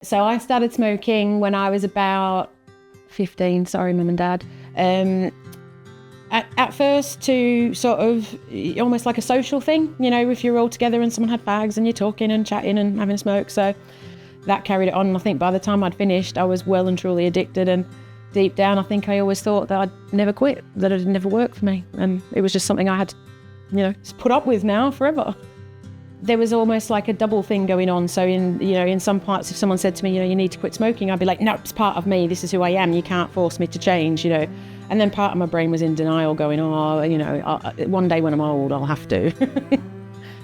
So I started smoking when I was about 15, sorry mum and dad. At first to sort of almost like a social thing, you know, if you're all together and someone had fags and you're talking and chatting and having a smoke. So that carried it on. And I think by the time I'd finished, I was well and truly addicted, and deep down I think I always thought that I'd never quit, that it'd never work for me. And it was just something I had to, you know, put up with now forever. There was almost like a double thing going on. So in some parts, if someone said to me, you need to quit smoking, I'd be like, no, it's part of me. This is who I am. You can't force me to change, And then part of my brain was in denial going, one day when I'm old, I'll have to.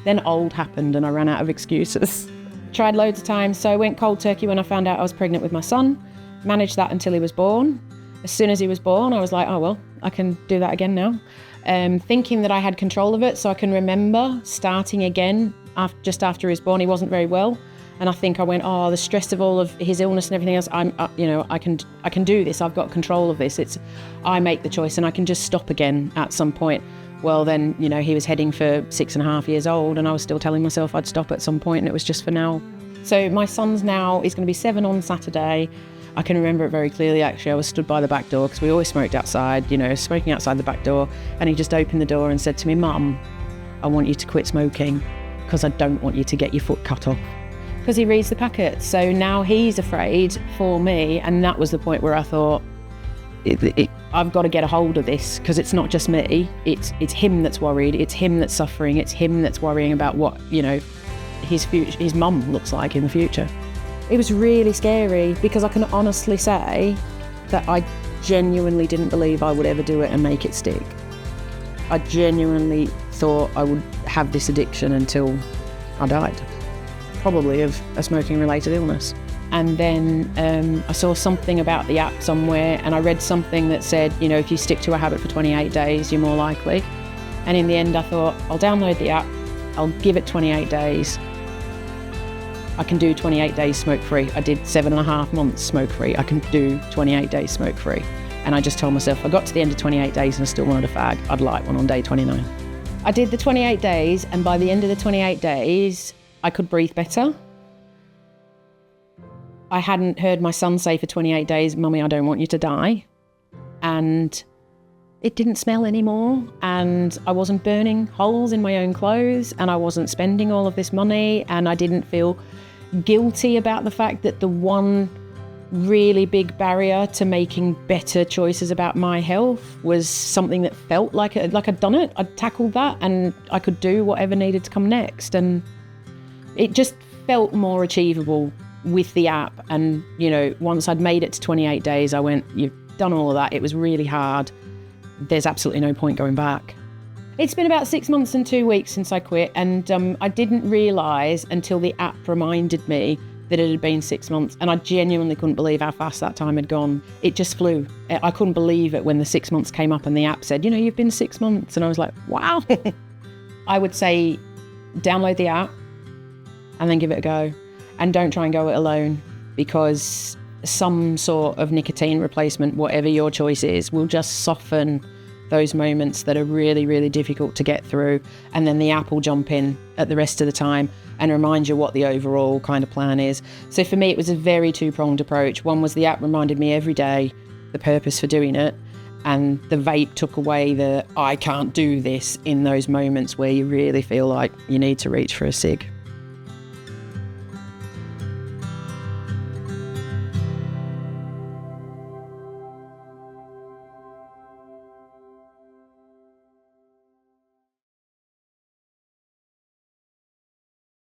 Then old happened and I ran out of excuses. Tried loads of times. So I went cold turkey when I found out I was pregnant with my son. Managed that until he was born. As soon as he was born, I was like, oh, well, I can do that again now. Thinking that I had control of it. So I can remember starting again just after he was born. He wasn't very well. And I think I went, the stress of all of his illness and everything else, I can do this. I've got control of this. I make the choice and I can just stop again at some point. Well, then, he was heading for 6.5 years old and I was still telling myself I'd stop at some point and it was just for now. So my son's now, he's going to be 7 on Saturday. I can remember it very clearly, actually. I was stood by the back door because we always smoked outside, smoking outside the back door. And he just opened the door and said to me, Mum, I want you to quit smoking because I don't want you to get your foot cut off. Because he reads the packets. So now he's afraid for me. And that was the point where I thought, I've got to get a hold of this because it's not just me. It's him that's worried. It's him that's suffering. It's him that's worrying about what, his mum looks like in the future. It was really scary because I can honestly say that I genuinely didn't believe I would ever do it and make it stick. I genuinely thought I would have this addiction until I died, probably of a smoking-related illness. And then I saw something about the app somewhere and I read something that said, if you stick to a habit for 28 days, you're more likely. And in the end, I thought, I'll download the app, I'll give it 28 days. I can do 28 days smoke-free. I did 7.5 months smoke-free. I can do 28 days smoke-free. And I just told myself, I got to the end of 28 days and I still wanted a fag. I'd like one on day 29. I did the 28 days, and by the end of the 28 days, I could breathe better. I hadn't heard my son say for 28 days, Mummy, I don't want you to die. And it didn't smell anymore, and I wasn't burning holes in my own clothes, and I wasn't spending all of this money, and I didn't feel guilty about the fact that the one really big barrier to making better choices about my health was something that felt like I'd done it. I'd tackled that and I could do whatever needed to come next. And it just felt more achievable with the app. And, once I'd made it to 28 days, I went, you've done all of that. It was really hard. There's absolutely no point going back. It's been about 6 months and 2 weeks since I quit, and I didn't realise until the app reminded me that it had been 6 months, and I genuinely couldn't believe how fast that time had gone. It just flew. I couldn't believe it when the 6 months came up and the app said, you've been 6 months, and I was like, wow. I would say download the app and then give it a go, and don't try and go it alone, because some sort of nicotine replacement, whatever your choice is, will just soften those moments that are really, really difficult to get through. And then the app will jump in at the rest of the time and remind you what the overall kind of plan is. So for me, it was a very two-pronged approach. One was the app reminded me every day the purpose for doing it, and the vape took away the I can't do this in those moments where you really feel like you need to reach for a cig.